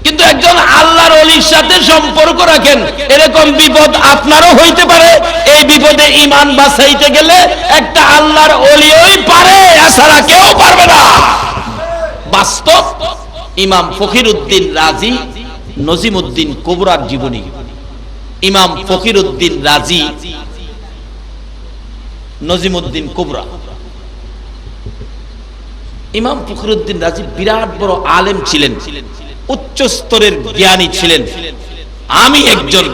কিন্তু একজন আল্লাহর ওলির সাথে সম্পর্ক রাখেন, এরকম বিপদ আপনারও হইতে পারে। এই বিপদে ঈমান বাঁচাইতে গেলে একটা আল্লাহর ওলিই পারে, এছাড়া কেউ পারবে না। বাস্তব। ইমাম ফকিরউদ্দিন রাজি, নজিমউদ্দিন কুবরার জীবনী। ইমাম ফকিরউদ্দিন রাজি, নজিমউদ্দিন কুবরা। ইমাম ফখরুদ্দিন রাজি বিরাট বড় আলেম ছিলেন, উচ্চ স্তরের জ্ঞানী ছিলেন। আমি একজন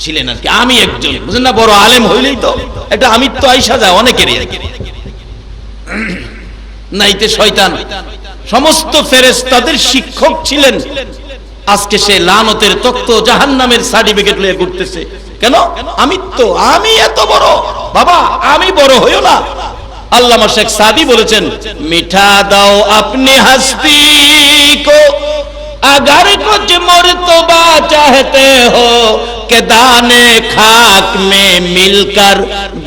ছিলেন আর কি, আমি একজন, বুঝলেন না? বড় আলেম হইলেই তো একটা আমিত্ব আইসা যায় অনেকেরই। নাইতে শয়তান সমস্ত ফেরেশতাদের শিক্ষক ছিলেন। আজকে সে লানতের তখ্ত জাহান্নামের সার্টিফিকেট লয়ে ঘুরতেছে। কেন? আমিত্ব, আমি এত বড়। বাবা আমি বড় হইও না। আল্লামা শেখ সাদি বলেছেন, মিঠা দাও আপনি হস্তি কো अगर कुछ मर्तबा चाहते हो कि दाने खाक में मिलकर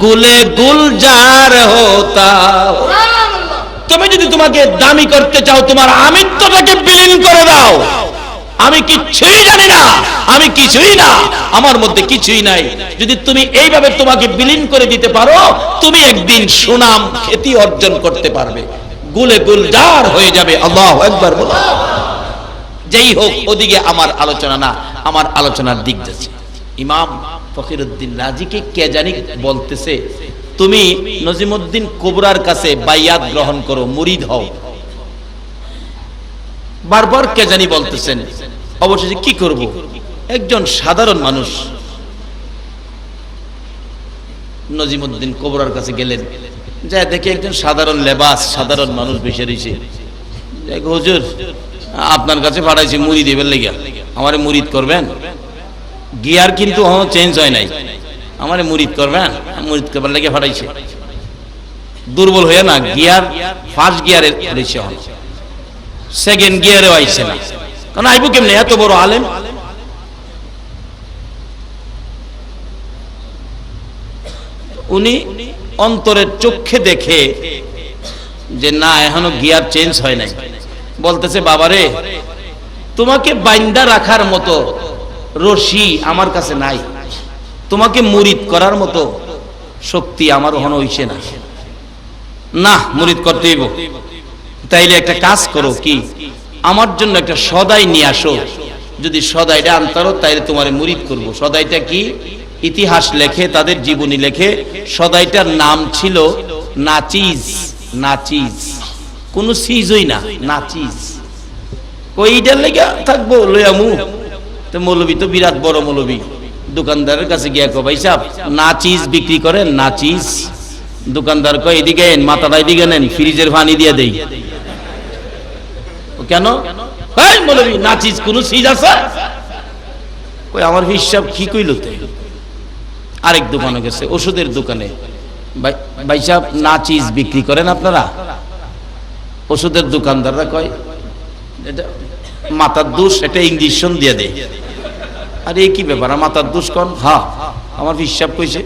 गुले गुलजार होता हो। তুমি যদি তোমাকে দামি করতে চাও, তোমার আমিত্বটাকে বিলীন করে দাও। আমি কিছুই জানি না, আমি কিছুই না, আমার মধ্যে কিছুই নাই। যদি তুমি এইভাবে তোমাকে বিলীন করে দিতে পারো, তুমি একদিন সুনাম খ্যাতি অর্জন করতে পারবে, গুলে গুলজার হয়ে যাবে। আল্লাহু আকবার বলো। যেই হোক, ওদিকে আমার আলোচনা না, আমার আলোচনার দিক যাচ্ছে। ইমাম ফকিরউদ্দিন রাজিকে কে জানি বলতেছে, তুমি নজিমউদ্দিন কুবরার কাছে বাইয়াত গ্রহণ করো, মুরিদ হও। বারবার কে জানি বলতেছেন। অবশেষে কি করব? একজন সাধারণ মানুষ নজিমউদ্দিন কুবরার কাছে গেলেন, যা দেখে একজন সাধারণ লেবাস, সাধারণ মানুষ বসে রয়েছে। হুজুর, আপনার কাছে পাঠাইছি মুরিদ এবার লেগে, আমারে মুরিদ করবেন? গিয়ার কিন্তু চেঞ্জ হয় নাই, আমারে মুরিদ করবেন? মুরিদ করবার লেগে পাঠাইছে। দুর্বল হয়ে না, গিয়ার ফার্স্ট গিয়ারে রয়েছে, সেকেন্ড গিয়ারেও আইছে না। কারণ আইবু কেমনে? এত বড় আলেম। উনি অন্তরের চোখে দেখে যে না, এখনো গিয়ার চেঞ্জ হয় নাই। বলতেছে, বাবারে, তোমাকে বাইন্দা রাখার মতো রশি আমার কাছে নাই, তোমাকে মুরিদ করার মতো শক্তি আমার ওখানে হইছে না। না, মুরিদ করতে হইব। তাইলে একটা কাজ করো, কি আমার জন্য একটা সদাই নিয়ে আসো। যদি সদাইটা আনতারো তাইলে তোমারে মুরিদ করব। সদাইটা কি? ইতিহাস লেখে, তাদের জীবনী লেখে, সদাইটার নাম ছিল নাচিজ। নাচিজ কোন সিজই না, নাচিজ। কইটার লেগে থাকবো লইয়ামু। তো মৌলবী তো বিরাট বড় মৌলবী, দোকানদারের কাছে গিয়া কো, ভাই সাহেব নাচিজ বিক্রি করেন? নাচিজ। দোকানদার কয়, এদিকে মাথাটা এদিকে নেন, ফ্রিজের পানি দিয়ে দেই। কেন? এই মৌলবী, নাচিজ কোন সিজ আছে? কই আমার হিসাব কি কইল? আরেক দোকানে গেছে, ওষুধের দোকানে, ভাই সাহেব নাচিজ বিক্রি করেন আপনারা? ওষুধের দোকানদাররা কয়, এটা মাথার দোষ, এটা ইঞ্জেকশন দিয়ে দেয়। আরে কি ব্যাপার, মাথার দোষ কোন? হ্যাঁ, আমার হিসাব কইছে।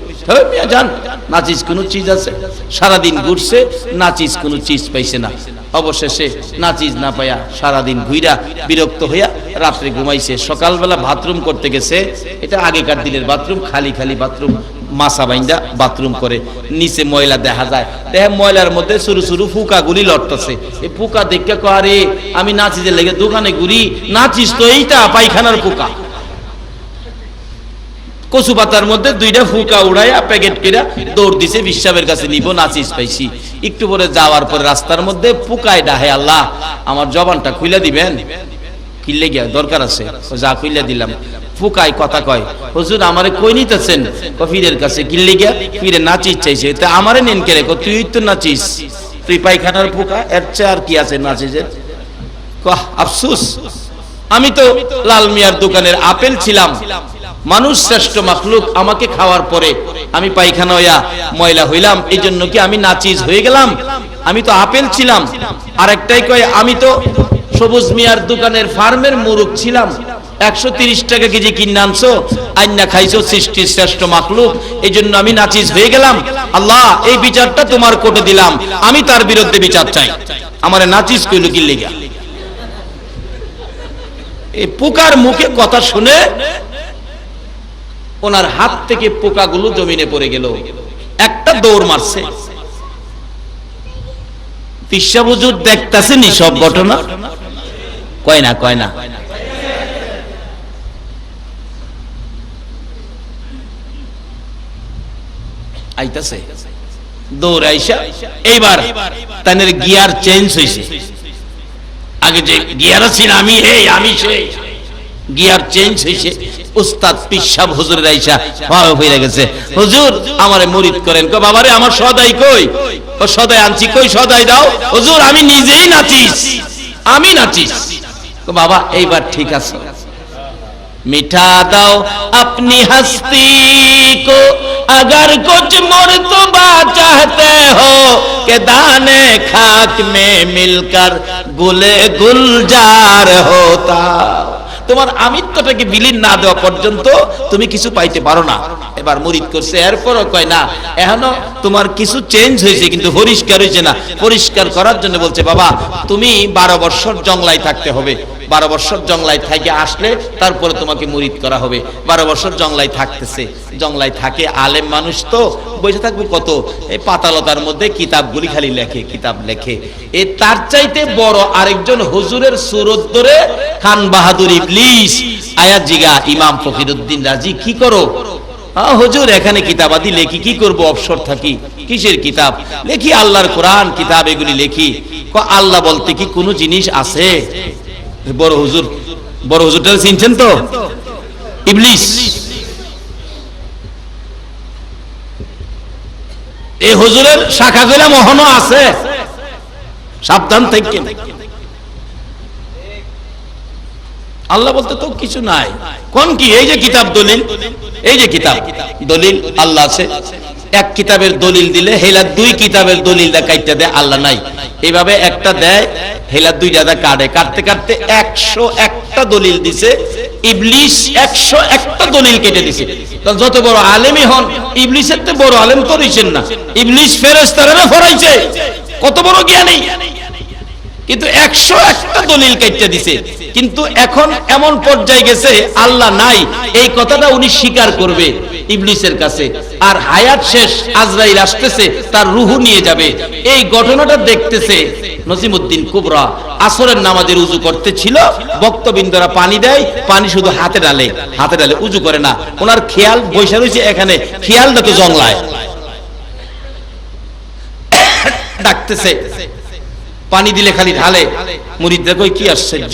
জান নাচিজ কোন চিজ আছে? সারাদিন ঘুরছে, নাচিজ কোন চিজ পাইছে না। অবশেষে নাচিজ না পাইয়া সারাদিন ঘুইরা বিরক্ত হইয়া রাত্রে ঘুমাইছে। সকালবেলা বাথরুম করতে গেছে, এটা আগেকার দিনের বাথরুম, খালি খালি বাথরুম, মাছা বাইন্দা বাথরুম করে। নিচে ময়লা দেখা যায়, দেখে ময়লার মধ্যে সরু সরু ফুকা গুলি লড়তেছে। এই ফুকা দেখে আরে আমি নাচিজের লেগে দোকানে ঘুরি, নাচিজ তো এইটা পায়খানার ফুকা। কচু পাতার মধ্যে দুইটা ফুকা উড়াইয়া প্যাকেট করে দৌড় দিছে, বিশ্বাবের কাছে নিব, নাচিজ পাইছি। একটু পরে যাওয়ার পরে রাস্তার মধ্যে ফুকায় ডাহে, আল্লাহ আমার জবানটা খুইলা দিবেন? কিনলে গিয়া দরকার আছে, যা খুইলা দিলাম। ফুকায় কথা কয়, হুজুর আমারে কই নিতেছেন? ফিরের কাছে। কিনলে গিয়া ফিরে নাচিজ চাইছে। তা আমারে নেন কে রে? তুই তো নাচিস, তুই পায়খানার ফুকা, এর চেয়ে আর কি আছে নাচিজের? আফসুস, আমি তো লাল মিয়ার দোকানের আপেল ছিলাম, মানুষ শ্রেষ্ঠ মাখলুক, আমাকে খাওয়ার পরে আমি পায়খানা হইয়া ময়লা হইলাম, এই জন্য কি আমি নাচিজ হয়ে গেলাম? আমি তো আপেল ছিলাম। আরেকটাই কয়, আমি তো সবুজ মিয়ার দোকানের ফার্মের মুরুখ ছিলাম, 130 টাকা কেজি কিনে আনছো, আইনা খাইছো, সৃষ্টির শ্রেষ্ঠ মাখলুক, এই জন্য আমি নাচিজ হয়ে গেলাম। আল্লাহ এই বিচারটা তোমার কোর্টে দিলাম, আমি তার বিরুদ্ধে বিচার চাই। আমারে নাচিজ কইল কি লেগা? এই পোকার মুখে কথা শুনে ওনার হাত থেকে পোকাগুলো জমিনে পড়ে গেল, একটা দৌড় মারছে। পিসা হুজুর দেখতাছেন সব ঘটনা, কয় না আইতাছে দৌড় আইসা, এইবার তাদের গিয়ার চেঞ্জ হয়েছে। আগে যে গিয়ার ছিল আমি সেই গিয়ার চেঞ্জ হয়েছে। উস্তাদ পিসাব হুজুরের আইসা হয়ে গেছে, হুজুর আমারে মুরিদ করেন। কো বাবারে আমার সদাই কই? ও সদাই আনছি। কই সদাই দাও? হুজুর আমি নিজেই নাচিস। কো বাবা এইবার ঠিক আছে। মিঠা দাও अपनी हस्ती को अगर कुछ मर्तबा चाहते हो कि दाने खाक में मिलकर गुले गुलजार होता। তোমার আমিত্বটাকে বিলীন না দেওয়া পর্যন্ত তুমি কিছু পাইতে পারো না। এবার মুরিদ করছে, এরপরও কয় না এখনো তোমার কিছু চেঞ্জ হয়েছে কিন্তু পরিষ্কার হয়েছে না। পরিষ্কার করার জন্য বলছে বাবা তুমি 12 বছর জংলায় থাকতে হবে, 12 বছর জংলায় থেকে আসলে তারপরে তোমাকে মুরিদ করা হবে। 12 বছর জংলায় থাকতেছে, জংলায় থাকে, আলেম মানুষ তো বসে থাকবে কত, এই পাতালতার মধ্যে কিতাবগুলি খালি লেখে, কিতাব লেখে। এই তার চাইতে বড় আরেকজন হুজুরের সুরত ধরে খান বাহাদুর ইবলিস আয়াত জিগা ইমাম ফকিরউদ্দিন রাজি, কি করো? হুজুর এখানে কিতাবাদি লেখি, কি করব, অবসর থাকি। কিসের কিতাব লেখি? আল্লাহর কোরআন কিতাব, এগুলি লেখি। আল্লাহ বলতে কি কোনো জিনিস আছে? বড় হুজুরটা চিনছেন তো, ইবলিস। এই হুজুরের শাখা গুলা মহনো আছে, সাবধান থেকে। আল্লাহ বলতে তো কিছু নাই। কোন কি? এই যে কিতাব দলিল, এই যে কিতাব দলিল আল্লাহ আছে। এক কিতাবের দলিল দিলে হেলা 2 কিতাবের দলিল দা কাটতে দেয়, আল্লাহ নাই। এইভাবে একটা দেয়, হেলা 2টা দা কাটে, কাটতে কাটতে 101টা দলিল দিছে। ইবলিস 101টা দলিল কেটে দিছে। যত বড় আলেমই হন, ইবলিসের তো বড় আলেম তো রইছেন না। ইবলিস ফেরেশতারা ফরাইছে, কত বড় জ্ঞানী, কিন্তু 101টা দলিল কেটে দিছে। কিন্তু এখন এমন পর্যায়ে গেছে আল্লাহ নাই এই কথাটা উনি স্বীকার করবে ইবলিসের কাছে। আর হায়াত শেষ, আজরাইল আসতেছে, তার রূহ নিয়ে যাবে। এই ঘটনাটা দেখতেছে নজিমউদ্দিন কুবরা। আসরের নামাজের উযু করতে ছিল, বক্তবিন্দরা পানি দেয়, পানি শুধু হাতে ডালে, উযু করে না। ওনার খেয়াল বৈশা রয়েছে এখানে, খেয়ালটা তো জংলায় ডাকতেছে, পানি দিলে খালি ঢালে। মুরিদরা কই কি আশ্চর্য।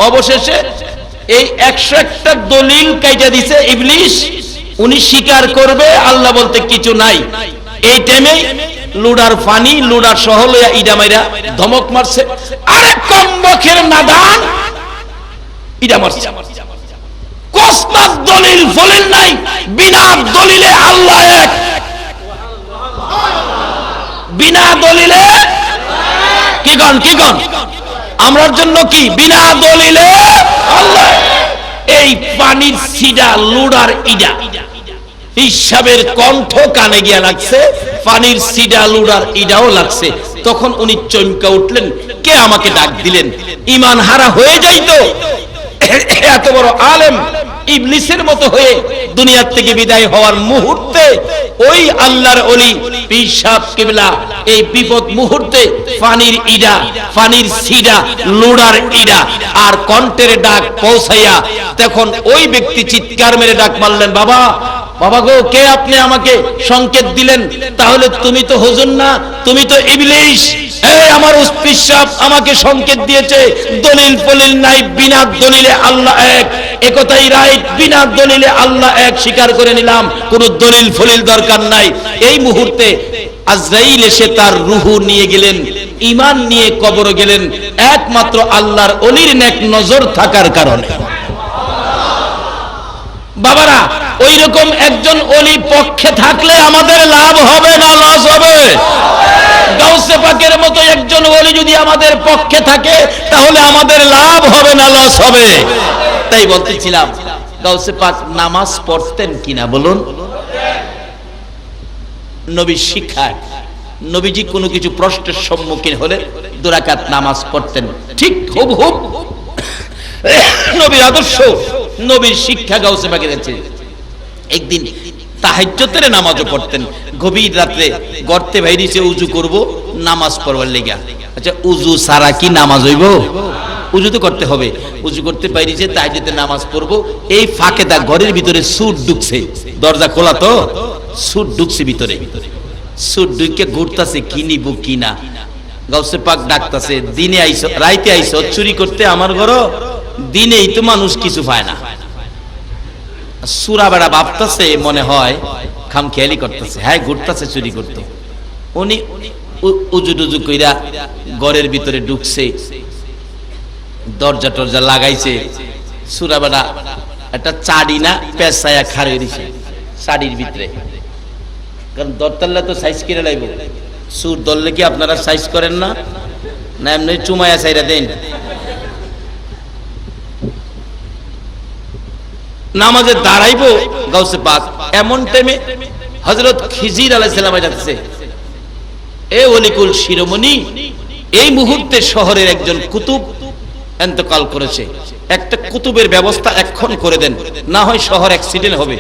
অবশেষে এই 101টা দলিল কাইটা দিছে ইবলিস। উনি স্বীকার করবে আল্লাহ বলতে কিছু নাই। এই টাইমে লুডার ফানি, লুডার সহ লইয়া ইডা মাইরা ধমক মারছে, আরে কমবখের নাদান, ইডা মারছে। কসমাস দলিল ফলেন নাই, বিনা দলিলে আল্লাহ এক, বিনা দলিলে কি গণ আমরার জন্য কি? বিনা দলিলে আল্লাহ। এই পানির সিডা লুডার ইডা হিসাবের কণ্ঠ কানে গিয়া লাগছে, পানির সিডা লুডার ইডাও লাগছে। তখন উনি চমকা উঠলেন, কে আমাকে ডাক দিলেন? ঈমান হারা হয়ে যাইতো এত বড় আলেম ইবলিসের মতো হয়ে দুনিয়া থেকে বিদায় হওয়ার মুহূর্তে ওই আল্লাহর ওলি পীর সাহেব কিবলা এই বিপদ মুহূর্তে পানির ইডা, পানির সিডা, লুডার ইডা আর কণ্ঠের ডাক পৌঁছাইয়া তখন ওই ব্যক্তি চিৎকার মেরে ডাক মারলেন, বাবা বাবা গো, কে আপনি আমাকে সংকেত দিলেন? তাহলে তুমি তো হুজুর না, তুমি তো ইবলিস। এই আমার পীর সাহেব আমাকে সংকেত দিয়েছে, দলিল ফলিল নাই, বিনা দলিলে আল্লাহ এক, একথাই রাইট, বিনা দলিলে আল্লাহ এক স্বীকার করে নিলাম, কোনো দলিল ফলিল দরকার নাই। এই মুহূর্তে আজরাইল এসে তার রূহ নিয়ে গেলেন, ঈমান নিয়ে কবরে গেলেন, একমাত্র আল্লাহর ওলির নেক নজর থাকার কারণে। বাবারা, ওই রকম একজন ওলি পক্ষে থাকলে আমাদের লাভ হবে না লস হবে? গাউসে পাকের মতো একজন ওলি যদি আমাদের পক্ষে থাকে তাহলে আমাদের লাভ হবে না লস হবে? তাই বলতেছিলাম, গাউসে পাক নামাজ পড়তেন কিনা বলুন? নবীর শিক্ষায় নবীজি কোনো কিছু প্রশ্নের সম্মুখীন হলে 2 রাকাত নামাজ পড়তেন, ঠিক হুবহুব নবীর আদর্শ, নবীর শিক্ষা গাউসে পাকের আছে। একদিন তাহাজ্জুদের নামাজও পড়তেন, গভীর রাতে গর্তে বাইরেছে উজু করব নামাজ পড়বার লেগা। আচ্ছা উজু সারা কি নামাজ হইব? উজু তো করতে হবে। উজু করতে বাইরেছে তাহাজ্জুদের নামাজ পড়ব, এই ফাঁকে দা ঘরের ভিতরে সুট ঢুকছে, দরজা খোলা তো সুট ঢুকছে ভিতরে, সুট ঢুকে ঘুরতাছে কি নিব কি না। গাউসে পাক ডাকতাছে, দিনে আইছো রাইতে আইছো চুরি করতে আমার ঘর, দিনেই তো মানুষ কিছু পায় না। সুরা বেড়া ভাবতাছে মনে হয় খাম খেয়ালি করতেছে, হ্যাঁ ঘুরতাছে চুরি করতে। উনি উজু টুজু কইরা ঘরের ভিতরে ঢুকছে, দরজা টরজা লাগাইছে। সুরা বেড়া একটা চাড়ি না পেঁচায়া খাড়ে দিছে চাড়ির ভিতরে, কারণ দরতাল্লা তো সাইজ করে লাইব। সুর ধরলে কি আপনারা সাইজ করেন না? না এমনি চুমায়া চাইরা দেন? নামাজে দাঁড়াইবো গাউসে পাক, এমন টাইমে হযরত খিজির আলাইহিস সালাম যাচ্ছে, এ ওলিকুল শিরোমণি, এই মুহূর্তে শহরের একজন কুতুব ইন্তেকাল করেছে, একটা কুতুবের ব্যবস্থা এখন করে দেন, না হয় শহর অ্যাক্সিডেন্ট হবে।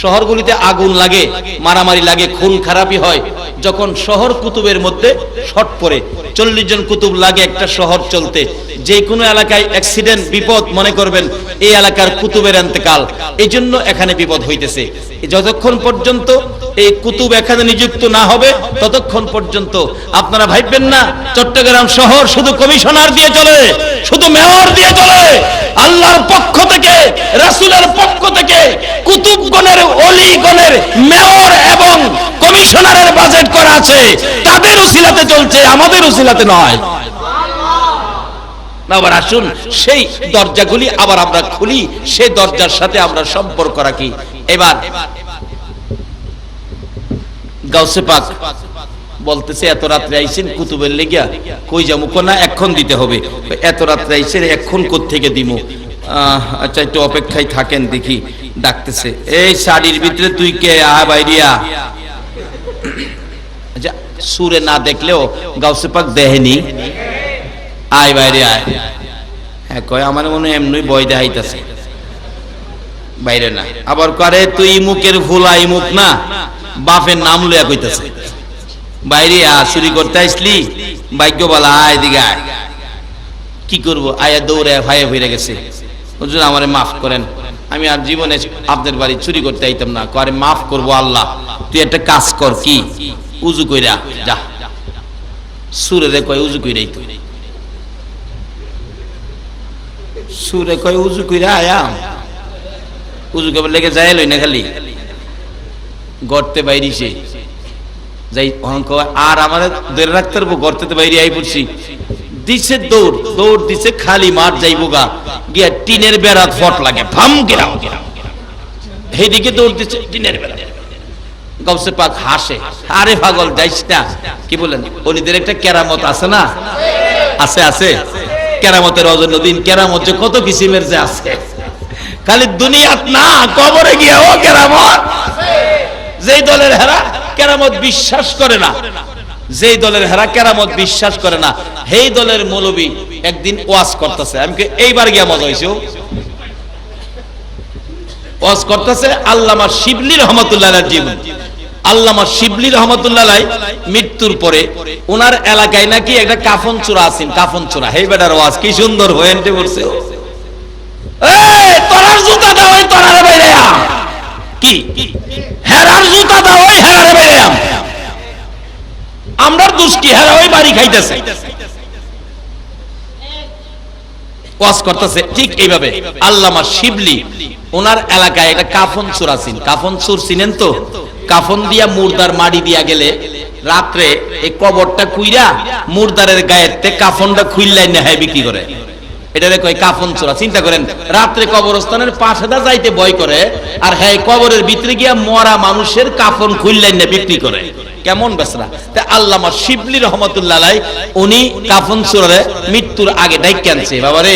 শহরগুলিতে আগুন লাগে, মারামারি লাগে, খুন খারাপি হয়। যখন শহর কুতুবের মধ্যে শর্ট পড়ে, 40 জন কুতুব লাগে একটা শহর চলতে, যে কোনো এলাকায় অ্যাক্সিডেন্ট বিপদ মনে করবেন এই এলাকার কুতুবের ইন্তেকাল, এই জন্য এখানে বিপদ হইতেছে। যতক্ষণ পর্যন্ত এই কুতুব এখানে নিযুক্ত না হবে ততক্ষণ পর্যন্ত আপনারা ভাববেন না চট্টগ্রাম শহর শুধু কমিশনার দিয়ে চলে, শুধু মেয়র দিয়ে চলে। আল্লাহর পক্ষ থেকে, রাসূলের পক্ষ থেকে কুতুবগণের, ওলিগণের, মেয়র এবং কমিশনারের বাজেট করা আছে, তাদের উসিলাতে চলছে, আমাদের উসিলাতে নয়। আবার আসুন সেই দরজাগুলি আবার আমরা খুলি, সেই দরজার সাথে আমরা সম্পর্ক রাখি। এবার গাউসে পাক বলতেছে, এত রাত্রে আইছেন কুতুবের লেগিয়া, কই যামু? না এখন দিতে হবে। এত রাত্রে আইছেন এখন কোত্থেকে দিমু? আচ্ছা একটু অপেক্ষায় থাকেন দেখি। ডাকতেছে, এই শাড়ির ভিতরে তুই কে? বাইরিয়া। আচ্ছা সুরে না দেখলেও গাউসে পাক দেহেনি, আয় বাইরে আয়। হ্যাঁ কয় আমার মনে হয় এমনি বয় দেখাইতেছে, বাইরে না। আবার করে তুই মুখের ফুলা মুখ না, বাপের নাম লইয়া কইতেছে, বাইরে চুরি করতে আসলি, ভাগ্য বলা আয় দিকে আয়। কি করবো? আয়া দৌড়ে ভাইয়া ফিরে গেছে, হুজুর আমারে মাফ করেন, আমি আর জীবনে আপনার বাড়ি চুরি করতে আইতাম না। করে মাফ করবো আল্লাহ, তুই একটা কাজ কর, কি? উজু কইরা যা। সুরে রে কয় উজু কইরাই তো, সুরে কয় উজু কইরা আয়া, উজু কেবল লেগে যায় লই না, খালি গর্তে বাইরিছে যাই অহংক। আর আমার ধরে রাখতে পারবো? গর্তে বাইরে আই পড়ছি, দিছে দৌড়, দৌড় দিছে, খালি মাঠ যাইবো গা, গিয়া টিনের বেড়াত ফট লাগে, ফাম গেরাম, এইদিকে দৌড় দিচ্ছে টিনের বেড়া। গাউসে পাক হাসে, আরে পাগল যাইস না। কি বলেন? ওলিদের একটা কেরামত আছে না? আছে আছে, কেরামতের অজন্যদিন কেরামত যে কত কিসিমের যে আছে, খালি দুনিয়াত না কবরে গিয়া ও কেরামত। যেই দলের হেরা কেরামত বিশ্বাস করে না, যেই দলের হেরা কেরামত বিশ্বাস করে না, সেই দলের মৌলবী একদিন ওয়াজ করতেছে, আমি এইবার গিয়া মজা হইছে, ওয়াজ করতেছে আল্লামা শিবলি রহমাতুল্লাহ আলাইহির জীবন। আল্লামা শিবলি রহমাতুল্লাহ আলাইহি মৃত্যুর পরে ওনার এলাকায় নাকি একটা কাফন চূড়া আছেন, কাফন চূড়া। হেই বেটার ওয়াজ কি সুন্দর হয়েন্টে বলছে, এই তোরার জুতা দাও, ওই তোরারে বাইরে আ, কি হেরার জুতা দাও, ওই হেরারে বাইরে আ। আমরার দোষ কি? হেরা ওই বাড়ি খাইতেছে, ওয়াজ করতেছে। ঠিক এইভাবে আল্লামা শিবলি ওনার এলাকায় একটা কাফন চূড়া আছেন। কাফন চূড় চিনেন তো? কাফন দিয়া মুর্দার মাটি দিয়া গেলে রাত্রে এই কবরটা কুইরা মুর্দারের গায়েতে কাফনটা খুইল্লাই নেহায় বিক্রি করে, এটারে কয় কাফন চূড়া। চিন্তা করেন, রাত্রে কবরস্থানের পাশে দা যাইতে ভয় করে, আর হ্যাঁ কবরের ভিতরে গিয়া মরা মানুষের কাফন খুইল্লাই না বিক্রি করে, কেমন বেসরা। তা আল্লামা শিবলি রহমাতুল্লাহ আলাইহি উনি কাফন চূড়ারে মৃত্যুর আগে ডাইকা আনছে, বাবারে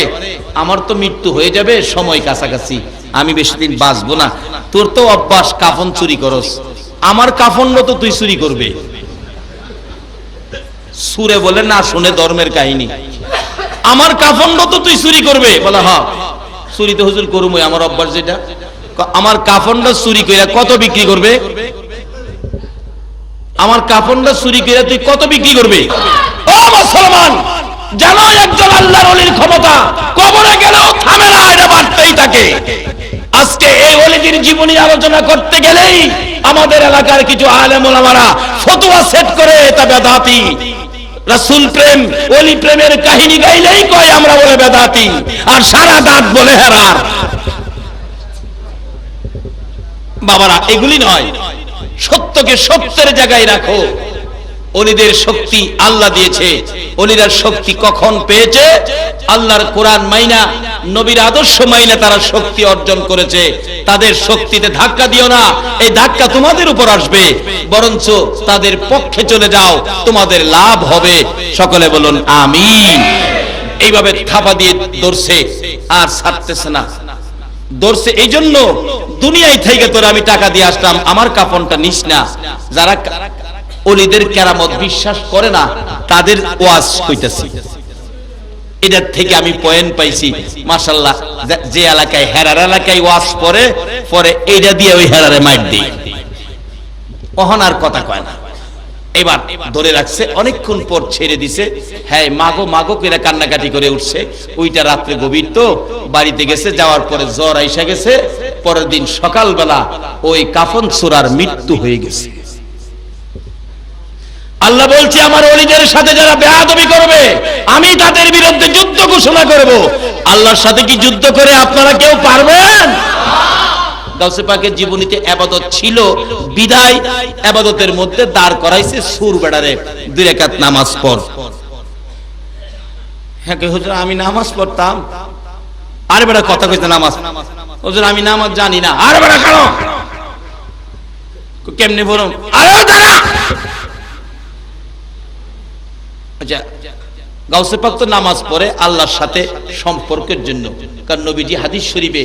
আমার তো মৃত্যু হয়ে যাবে, সময় কাছাকাছি, আমি বেশি দিন বাঁচবো না, তোর তো অভ্যাস কাফন চুরি করস, আমার কাফন তো তুই চুরি করবে। সুরে বলে না শুনে ধর্মের কাহিনী, আমার কাফন তো তুই চুরি করবে। বলে হ্যাঁ, চুরি তো হুজুর করুম, আমার অভ্যাস যেটা। আমার কাফনটা চুরি কইরা কত বিক্রি করবে? আমার কাফনটা চুরি কইরা তুই কত বিক্রি করবে? ও মুসলমান, জানো একজন আল্লাহর ওলির ক্ষমতা কবরে গেলেও থামে না, এটা বাড়তেই থাকে। আজকে এই ওলিদের জীবনী আলোচনা করতে গেলেই আমাদের এলাকার কিছু আলেম ওলামারা ফতোয়া সেট করে এটা বেদাতি। রাসূল প্রেম, ওলি প্রেমের কাহিনী গাইলেই কয় আমরা বলে বেদাতি, আর সারা দাঁত বলে হেরার। বাবারা, এগুলি নয়, সত্যকে সত্যের জায়গায় রাখো। ওলিদের শক্তি আল্লাহ দিয়েছে। ওলিরা শক্তি কখন পেয়েছে? আল্লাহর কোরআন মাইনা, নবীর আদর্শ মাইনা তারা শক্তি অর্জন করেছে। তাদের শক্তিতে ধাক্কা দিও না, এই ধাক্কা তোমাদের উপর আসবে। বরঞ্চ তাদের পক্ষে চলে যাও, তোমাদের লাভ হবে। সকলে বলুন আমিন। এইভাবে থাপা দিয়ে ধরছে, আর ছাড়তেছে না। ধরছে এই জন্য দুনিয়ায় থেকে তোরা আমি টাকা দিয়ে আসলাম, আমার কাফনটা নিস না। যারা ওলিদের কেরামত বিশ্বাস করে না তাদের ওয়াজ কইতাছি। এটার থেকে আমি পয়েন্ট পাইছি মাশাআল্লাহ। যে এলাকায় হেরার এলাকায় ওয়াজ পরে পরে এইটা দিয়ে ওই হেরারে মাইর দেই, ওহন আর কথা কয় না। এবার ধরে রাখছে, অনেকক্ষণ পর ছেড়ে দিছে। হ্যাঁ, মাগো মাগো করে কান্নাকাটি করে উঠছে। ওইটা রাত্রে গভীর তো, বাড়িতে গেছে, যাওয়ার পরে জ্বর আইসা গেছে। পরের দিন সকালবেলা ওই কাফন ছোড়ার মৃত্যু হয়ে গেছে। আল্লাহ বলছে, আমার ওলিদের সাথে যারা বেয়াদবি করবে আমি তাদের বিরুদ্ধে যুদ্ধ ঘোষণা করব। আল্লাহর সাথে কি যুদ্ধ করে আপনারা কেউ পারবেন? গাউসে পাকের জীবনীতে ইবাদত ছিল বিদায় ইবাদতের মধ্যে দাঁড় করাইছে সুর বেড়ারে 2 রাকাত নামাজ পড়। হ্যাঁ কে হুজুর আমি নামাজ পড়তাম। আরে বেটা কথা কইতে নামাজ, হুজুর আমি নামাজ জানি না। আরে বেটা কেন কেমনে বলুন? আরে দাঁড়া। আচ্ছা, গাউসে পাক তো নামাজ পড়ে আল্লাহর সাথে সম্পর্কের জন্য, কারণ নবীজি হাদিস শরীফে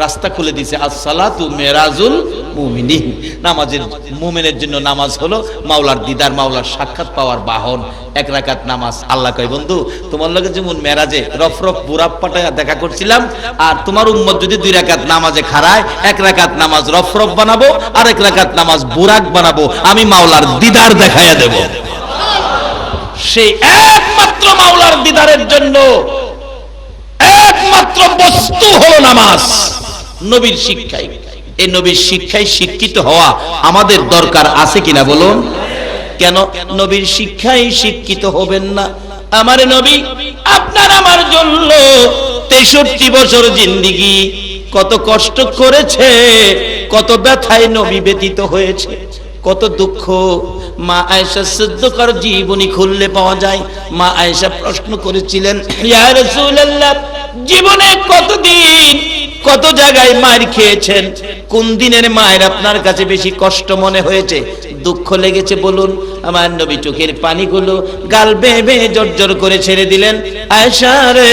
রাস্তা খুলে দিয়েছে, আসসালাতু মেরাজুল মুমিনিন। নামাজের, মুমিনের জন্য নামাজ হলো মাওলার দিদার, মাওলার সাক্ষাৎ পাওয়ার বাহন। 1 রাকাত নামাজ। আল্লাহ কয়, বন্ধু তোমার লগে যেমন মেরাজে রফরফ বুরাব পাটায়া দেখা করছিলাম, আর তোমার উম্মত যদি 2 রাকাত নামাজে খাড়ায়, 1 রাকাত নামাজ রফরফ বানাবো আর 1 রাকাত নামাজ বুরাক বানাবো, আমি মাওলার দিদার দেখাইয়া দেব। সেই একমাত্র মাওলার দিদারের জন্য একমাত্র বস্তু হলো নামাজ। নবীর শিক্ষায়, এই নবীর শিক্ষায় শিক্ষিত হওয়া আমাদের দরকার আছে কিনা বলুন? কেন নবীর শিক্ষায় শিক্ষিত হবেন না? আমার নবী আপনার আমার জন্য 63 বছর জিন্দেগি কত কষ্ট করেছে, কত ব্যথায় নবী ব্যতীত হয়েছে, কত দুঃখ। মা আয়েশা সিদ্দিকার জীবনী খুললে পাওয়া যায়। মা আয়েশা প্রশ্ন করেছিলেন, ইয়া রাসূলুল্লাহ, জীবনে কতদিন কত জায়গায় মার খেয়েছেন, কোন দিনের মায়ের আপনার কাছে বেশি কষ্ট মনে হয়েছে, দুঃখ লেগেছে বলুন? আমার নবী চোখের পানিগুলো গাল বেয়ে বেয়ে জর্জর করে ছেড়ে দিলেন। আয়েশা রে,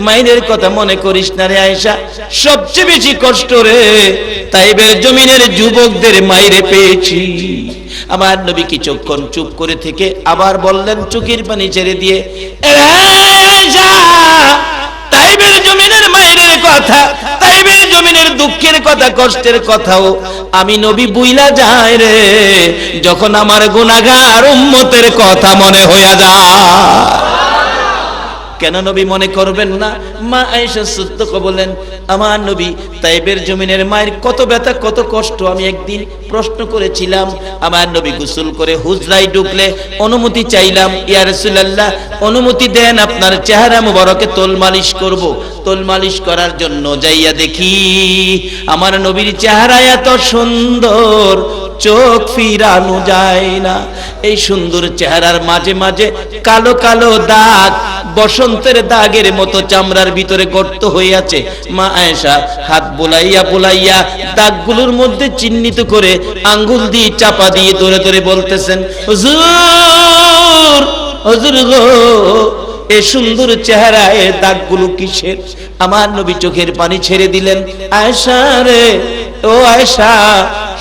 মায়ের কথা মনে করিস না রে আয়েশা, সবচেয়ে বেশি কষ্ট রে তাইবের জমিনের যুবকদের মাইরে পেয়েছি। আমার নবী কিছুক্ষণ চুপ করে থেকে আবার বললেন চোখের পানি ছেড়ে দিয়ে, আয়েশা, তাইবের জমিনের মায়ের কথা, তাইবের জমিনের দুঃখের কথা, কষ্টের কথাও আমি নবী বুইলা যায় রে, যখন আমার গুনাহগার উম্মতের কথা মনে হইয়া যায়। কেন নবী মনে করবেন না? মা আয়েশা সিদ্দিকা বলেন, আমার নবী তাইবের জমিনের মায়ের কত ব্যথা কত কষ্ট আমি একদিন প্রশ্ন করেছিলাম। আমার নবী গোসল করে হুজরায় ঢুকলে অনুমতি চাইলাম, ইয়া রাসূলুল্লাহ অনুমতি দেন আপনার চেহারা মুবারকে তোল মালিশ করব। তোল মালিশ করার জন্য যাইয়া দেখি আমার নবীর চেহারা এত সুন্দর চোখ ফিরানো যায় না। এই সুন্দর চেহারার মাঝে মাঝে কালো কালো দাগ, বসন্তের দাগের মতো চামড়ার ভিতরে গর্ত হয়ে আছে। মা আয়েশা হাত বুলাইয়া বুলাইয়া দাগগুলোর মধ্যে চিহ্নিত করে আঙ্গুল দিয়ে চাপা দিয়ে ধরে ধরে বলতেছেন, হুজুর হুজুর গো, এই সুন্দর চেহারায় দাগগুলো কিসের? আমার নবী চোখের পানি ছেড়ে দিলেন, আয়েশা রে, ও আয়েশা,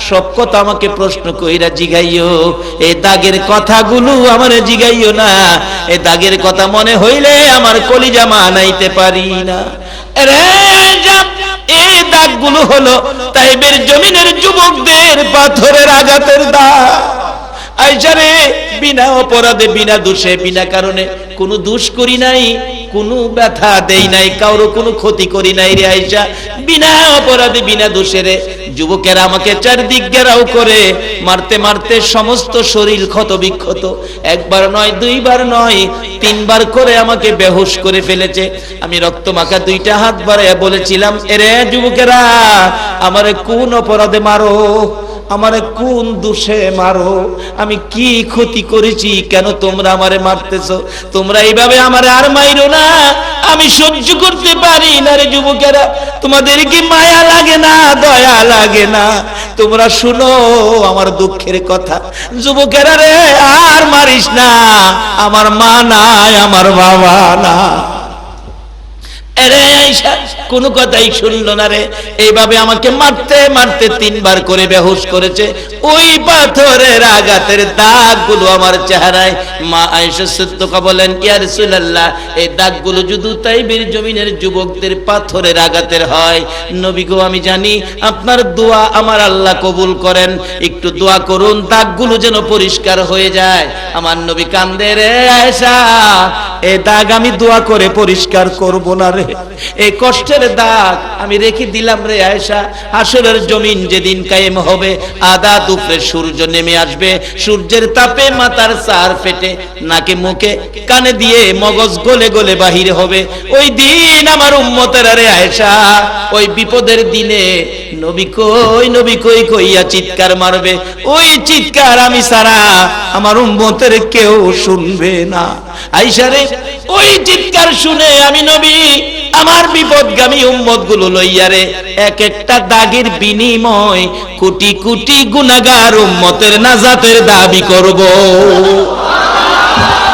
সব কথা আমাকে প্রশ্ন কইরা জিগাইও, এই দাগের কথাগুলো আমারে জিগাইও না। এই দাগের কথা মনে হইলে আমার কলিজা মানাইতে পারি না। এই দাগগুলো হলো তাইবের জমিনের যুবকদের পাথরের আঘাতের দাগ। আয়েশা রে, বিনা অপরাধে, বিনা দোষে, বিনা কারণে, কোনো দোষ করি নাই, কোনো ব্যথা দেই নাই, কারো কোনো ক্ষতি করি নাই রে আয়েশা, বিনা অপরাধে, বিনা দোষে রে যুবকেরা আমাকে চারদিক ঘেরাও করে মারতে মারতে সমস্ত শরীর ক্ষত বিক্ষত, একবার নয়, দুইবার নয়, তিনবার করে আমাকে বেহুশ করে ফেলেছে। আমি রক্তমাখা দুইটা হাত বাড়াইয়া বলেছিলাম, এরে যুবকেরা, আমারে কোন অপরাধে মারো, আমারে কোন দোষে মারো, আমি কি ক্ষতি করেছি, কেন তোমরা আমারে মারতেছো? তোমরা এইভাবে আমারে আর মাইরো না, আমি সহ্য করতে পারি না রে যুবকেরা। তোমাদের কি মায়া লাগে না, দয়া লাগে না? তোমরা শুনো আমার দুঃখের কথা। যুবকেরা রে, আর মারিস না, আমার মা নাই, আমার বাবা না। কোন কথাই শুনলো না রে, এইভাবে আমাকে মারতে মারতে তিনবার করে বেহুশ করেছে। ওই পাথরের আঘাতের দাগগুলো আমার চেহারায়। মা আয়েশা সিদ্দিকা বলেন, ইয়া রাসূলুল্লাহ, এই দাগগুলো যদি তাইবের জমিনের যুবকদের পাথরের আঘাতের হয়, নবী গো, আমি জানি আপনার দোয়া আমার আল্লাহ কবুল করেন, একটু দোয়া করুন দাগগুলো যেন পরিষ্কার হয়ে যায়। আমার নবী কান্দে, রে আয়েশা, এই দাগ আমি দোয়া করে পরিষ্কার করব না রে, এই কষ্টের দাগ আমি রেখে দিলাম রে আয়েশা। হাসরের জমিন যেদিন কায়েম হবে, আদা দুপুরে সূর্য নেমে আসবে, সূর্যের তাপে মাথার চার ফেটে, নাকে মুখে কানে দিয়ে মগজ গলে গলে বাহির হবে। ওই দিন আমার উম্মতেরা রে আয়েশা, ওই বিপদের দিনে নবী কই, নবী কই কইয়া চিৎকার মারবে। ওই চিৎকার আমি ছাড়া আমার উম্মতের কেউ শুনবে না। আয়েশা রে, ওই চিৎকার শুনে আমি নবী আমার বিপদগামী উম্মত গুলো লইয়া রে এক একটা দাগের বিনিময় কোটি কোটি গুনাহগার উম্মতের নাজাতের দাবি করব।